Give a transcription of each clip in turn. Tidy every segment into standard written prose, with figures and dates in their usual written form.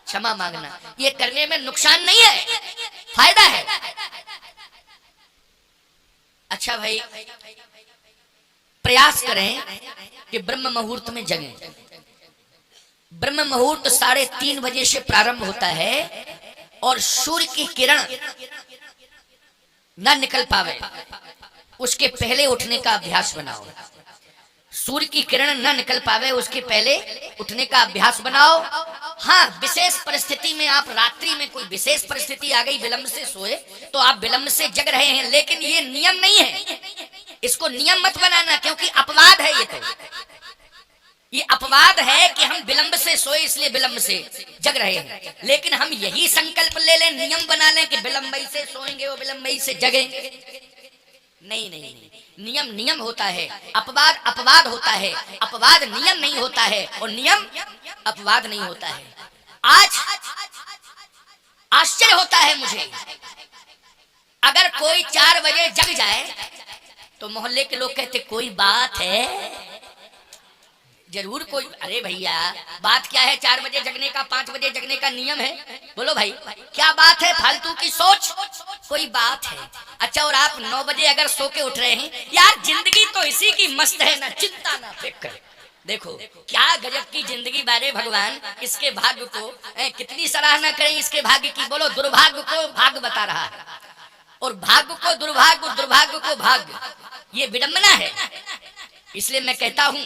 क्षमा मांगना। ये करने में नुकसान नहीं है, फायदा है। अच्छा भाई, प्रयास करें कि ब्रह्म मुहूर्त में जगें। ब्रह्म मुहूर्त 3:30 बजे से प्रारंभ होता है और सूर्य की किरण न निकल पावे उसके पहले उठने का अभ्यास बनाओ। सूर्य की किरण न निकल पावे उसके पहले उठने का अभ्यास बनाओ। हाँ, विशेष परिस्थिति में आप रात्रि में कोई विशेष परिस्थिति आ गई, विलंब से सोए तो आप विलंब से जग रहे हैं, लेकिन ये नियम नहीं है। इसको नियम मत बनाना, क्योंकि अपवाद है। ये अपवाद है कि हम विलंब से सोए इसलिए विलंब से जग रहे हैं, लेकिन हम यही संकल्प ले लें, नियम बना लें कि विलंबई से सोएंगे और विलंबई से जगेंगे। नहीं नहीं नहीं, नियम नियम होता है, अपवाद अपवाद होता है। अपवाद नियम नहीं होता है और नियम अपवाद नहीं होता है। आज आश्चर्य होता है मुझे, अगर कोई 4 बजे जग जाए तो मोहल्ले के लोग कहते कोई बात है, जरूर कोई। अरे भैया, बात क्या है? 4 बजे जगने का, 5 बजे जगने का नियम है। बोलो भाई, क्या बात है? फालतू की सोच, कोई बात है? अच्छा, और आप 9 बजे अगर सो के उठ रहे हैं, यार जिंदगी तो इसी की मस्त है ना, चिंता ना फिक्र। देखो क्या गजब की जिंदगी बारे भगवान, इसके भाग्य को कितनी सराहना करें इसके भाग्य की। बोलो, दुर्भाग्य को भाग्य बता रहा है और भाग्य को दुर्भाग्य, दुर्भाग्य को भाग्य, ये विडंबना है। इसलिए मैं कहता हूं,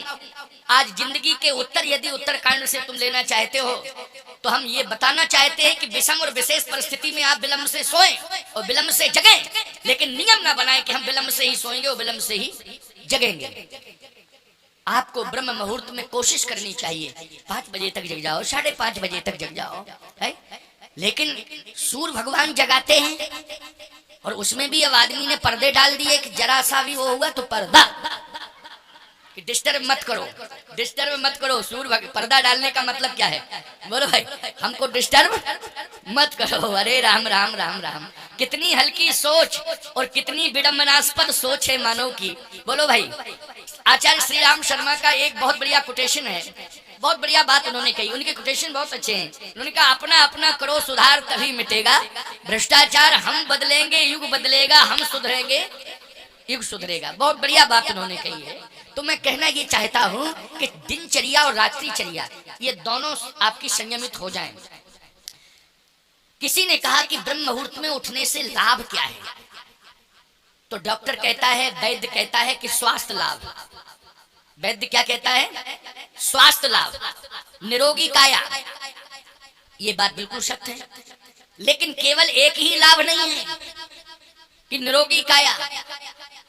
आज जिंदगी के उत्तर यदि उत्तरकांड से तुम लेना चाहते हो तो हम ये बताना चाहते हैं कि विषम और विशेष परिस्थिति में आप विलंब से सोएं और विलंब से जगें, लेकिन नियम ना बनाएं कि हम विलंब से ही सोएंगे और विलंब से ही जगेंगे। आपको ब्रह्म मुहूर्त में कोशिश करनी चाहिए, 5 बजे तक जग जाओ, 5:30 बजे तक जग जाओ है? लेकिन सूर्य भगवान जगाते हैं और उसमें भी अब आदमी ने पर्दे डाल दिए कि जरा सा भी वो हुआ तो पर्दा, कि डिस्टर्ब मत करो, डिस्टर्ब मत करो। सूर्य पर्दा डालने का मतलब क्या है? बोलो भाई, हमको डिस्टर्ब मत करो। अरे राम राम राम राम, कितनी हल्की सोच और कितनी विडंबनास्पद सोच है मानव की। बोलो भाई, आचार्य श्री राम शर्मा का एक बहुत बढ़िया कोटेशन है, बहुत बढ़िया बात उन्होंने कही। उनके कोटेशन बहुत अच्छे हैं। उन्होंने कहा, अपना अपना करो सुधार तभी मिटेगा भ्रष्टाचार, हम बदलेंगे युग बदलेगा, हम सुधरेंगे युग सुधरेगा। बहुत बढ़िया बात उन्होंने कही है। तो मैं कहना ये चाहता हूं कि दिनचर्या और रात्रिचर्या ये दोनों आपकी संयमित हो जाएं। किसी ने कहा कि ब्रह्म मुहूर्त में उठने से लाभ क्या है? तो डॉक्टर कहता है, वैद्य कहता है कि स्वास्थ्य लाभ। वैद्य क्या कहता है? स्वास्थ्य लाभ, निरोगी काया। ये बात बिल्कुल सत्य है, लेकिन केवल एक ही लाभ नहीं है कि निरोगी काया,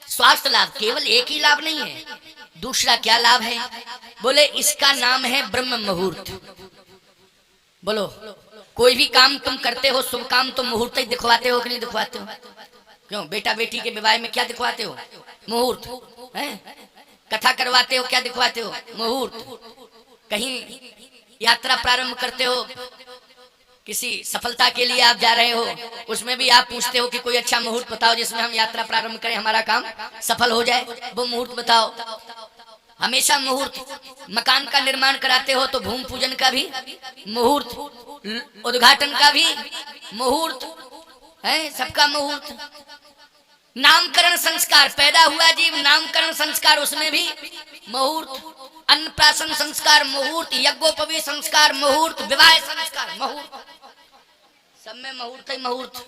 स्वास्थ्य लाभ, केवल एक ही लाभ नहीं है। दूसरा क्या लाभ है? बोले, इसका नाम है ब्रह्म मुहूर्त। बोलो, कोई भी काम तुम करते हो, शुभ काम, तो मुहूर्त ही दिखवाते हो कि नहीं दिखवाते हो? क्यों? बेटा बेटी के विवाह में क्या दिखवाते हो? मुहूर्त है। कथा करवाते हो, क्या दिखवाते हो? मुहूर्त। कहीं यात्रा प्रारंभ करते हो, किसी सफलता के लिए आप जा रहे हो, उसमें भी आप पूछते हो कि कोई अच्छा मुहूर्त बताओ जिसमें हम यात्रा प्रारंभ करें, हमारा काम सफल हो जाए, वो मुहूर्त बताओ। हमेशा मुहूर्त। मकान का निर्माण कराते हो तो भूमि पूजन का भी मुहूर्त, उद्घाटन का भी मुहूर्त है, सबका मुहूर्त। नामकरण संस्कार, पैदा हुआ जीव, नामकरण संस्कार, उसमें भी मुहूर्त। अन्नप्राशन संस्कार मुहूर्त, यज्ञोपवी संस्कार मुहूर्त, विवाह संस्कार मुहूर्त, सब में मुहूर्त ही मुहूर्त।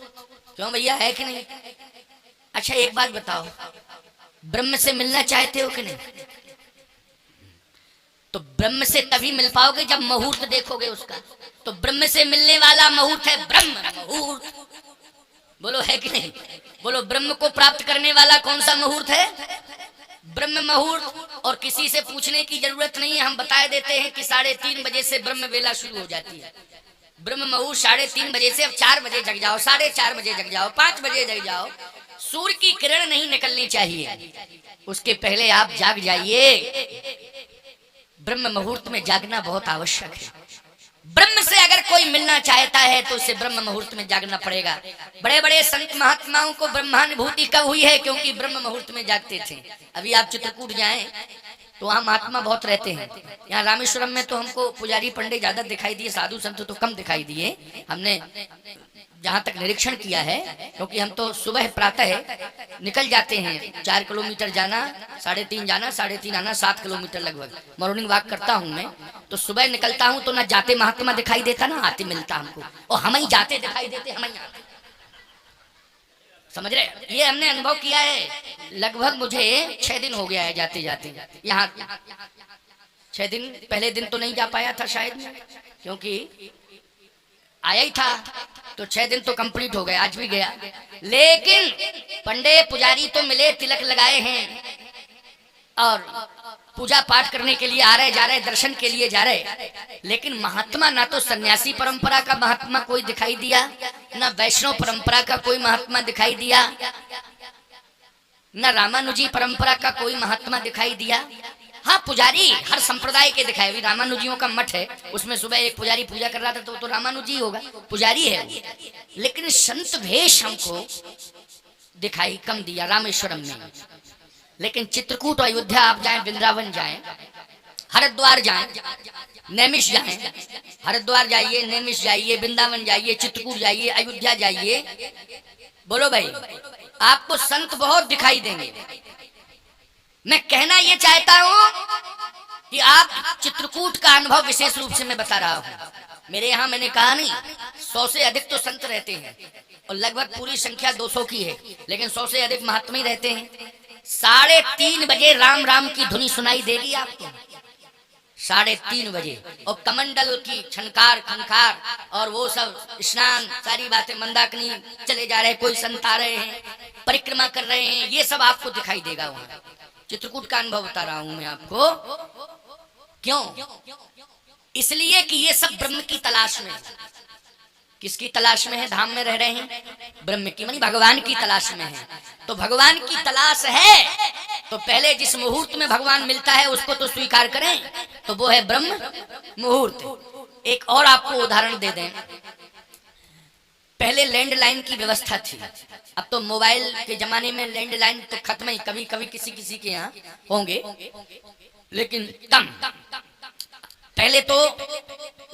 क्यों भैया, है कि नहीं? अच्छा, एक बात बताओ, ब्रह्म से मिलना चाहते हो कि नहीं? तो ब्रह्म से तभी मिल पाओगे जब मुहूर्त देखोगे उसका। तो ब्रह्म से मिलने वाला मुहूर्त है ब्रह्म मुहूर्त। बोलो, है कि नहीं? बोलो, ब्रह्म को प्राप्त करने वाला कौन सा मुहूर्त है? ब्रह्म मुहूर्त। और किसी से पूछने की जरूरत नहीं है, हम बता देते हैं कि 3:30 बजे से ब्रह्म वेला शुरू हो जाती है। ब्रह्म मुहूर्त 3:30 बजे से। अब 4 बजे जग जाओ, 4:30 बजे जग जाओ, 5 बजे जग जाओ, सूर्य की किरण नहीं निकलनी चाहिए, उसके पहले आप जाग जाइए। ब्रह्म मुहूर्त में जागना बहुत आवश्यक है। ब्रह्म से अगर कोई मिलना चाहता है तो उसे ब्रह्म मुहूर्त में जागना पड़ेगा। बड़े बड़े संत महात्माओं को ब्रह्मानुभूति कब हुई है? क्योंकि ब्रह्म मुहूर्त में जागते थे। अभी आप चित्रकूट जाएं तो वहाँ महात्मा बहुत रहते हैं। यहाँ रामेश्वरम में तो हमको पुजारी पंडित ज्यादा दिखाई दिए, साधु संत तो कम दिखाई दिए हमने जहाँ तक निरीक्षण किया है, क्योंकि हम तो सुबह प्रातः निकल जाते हैं। 4 किलोमीटर जाना, 3.5 जाना, 3.5 आना, 7 किलोमीटर लगभग मॉर्निंग वॉक करता हूँ मैं। तो सुबह निकलता हूँ तो ना जाते महात्मा दिखाई देता ना आते मिलता हमको, और हम ही जाते दिखाई देते, हम ही आते। समझ रहे, ये हमने अनुभव किया है। लगभग मुझे 6 दिन हो गया है जाते जाते यहाँ। 6 दिन, पहले दिन तो नहीं जा पाया था शायद, क्योंकि आया ही था, तो 6 दिन तो कंप्लीट हो गए, आज भी गया। लेकिन पंडित पुजारी तो मिले, तिलक लगाए हैं और पूजा पाठ करने के लिए आ रहे जा रहे, दर्शन के लिए जा रहे। लेकिन महात्मा ना तो सन्यासी परंपरा का महात्मा कोई दिखाई दिया, ना वैष्णव परंपरा का कोई महात्मा दिखाई दिया, ना रामानुजी परंपरा का कोई महात्मा दिखाई दिया। हाँ, पुजारी हर संप्रदाय के दिखाए। अभी रामानुजियों का मठ है, उसमें सुबह एक पुजारी पूजा कर रहा था, तो रामानुजी होगा, पुजारी है वो। लेकिन संत वेश हमको दिखाई कम दिया रामेश्वरम में। लेकिन चित्रकूट, अयोध्या आप जाएं, वृंदावन जाएं, हरिद्वार जाएं, नैमिष जाएं, हरिद्वार जाइए, नैमिष जाइए, वृंदावन जाइए, चित्रकूट जाइए, अयोध्या जाइए, बोलो भाई, आपको संत बहुत दिखाई देंगे। मैं कहना ये चाहता हूं कि आप चित्रकूट का अनुभव विशेष रूप से मैं बता रहा हूं। मेरे यहाँ मैंने कहा नहीं, 100 से अधिक तो संत रहते हैं और लगभग पूरी संख्या 200 की है, लेकिन 100 से अधिक महात्मा ही रहते हैं। 3:30 बजे राम राम की धुनी सुनाई देगी आपको, 3:30 बजे, और कमंडल की छनकार खनकार और वो सब स्नान, सारी बातें, मंदाकिनी चले जा रहे, कोई संत आ रहे हैं, परिक्रमा कर रहे हैं, ये सब आपको दिखाई देगा वहां। चित्रकूट का अनुभव बता रहा हूं मैं आपको। क्यों? इसलिए कि ये सब ब्रह्म की तलाश में। किसकी तलाश में है? धाम में रह रहे हैं, ब्रह्म की, मानी भगवान की तलाश में है। तो भगवान की तलाश है तो पहले जिस मुहूर्त में भगवान मिलता है उसको तो स्वीकार करें, तो वो है ब्रह्म मुहूर्त। एक और आपको उदाहरण दे दें, पहले लैंडलाइन की व्यवस्था थी, अब तो मोबाइल के जमाने में लैंडलाइन तो खत्म ही, कभी कभी किसी किसी के यहाँ होंगे, लेकिन कम। पहले तो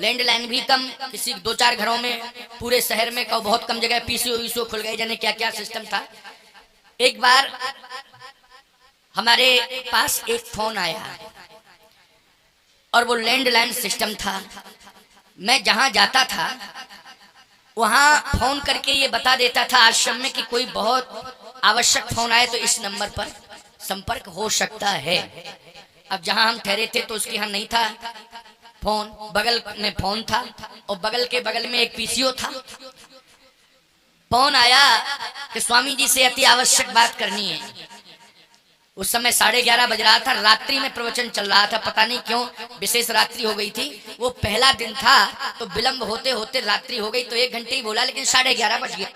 लैंडलाइन भी कम, किसी 2-4 घरों में, पूरे शहर में का बहुत कम जगह पीसीओ वीसीओ खुल गए, जाने क्या क्या सिस्टम था। एक बार हमारे पास एक फोन आया और वो लैंडलाइन सिस्टम था। मैं जहां जाता था वहां फोन करके ये बता देता था आश्रम में कि कोई बहुत आवश्यक फोन आए तो इस नंबर पर संपर्क हो सकता है। अब जहां हम ठहरे थे तो उसके यहाँ नहीं था फोन, बगल में फोन था और बगल के बगल में एक पीसीओ था। फोन आया कि स्वामी जी से अति आवश्यक बात करनी है। उस समय 11:30 बज रहा था, रात्रि में प्रवचन चल रहा था, पता नहीं क्यों विशेष रात्रि हो गई थी। वो पहला दिन था तो विलंब होते होते रात्रि हो गई, तो 1 घंटे ही बोला, लेकिन 11:30 बज गया।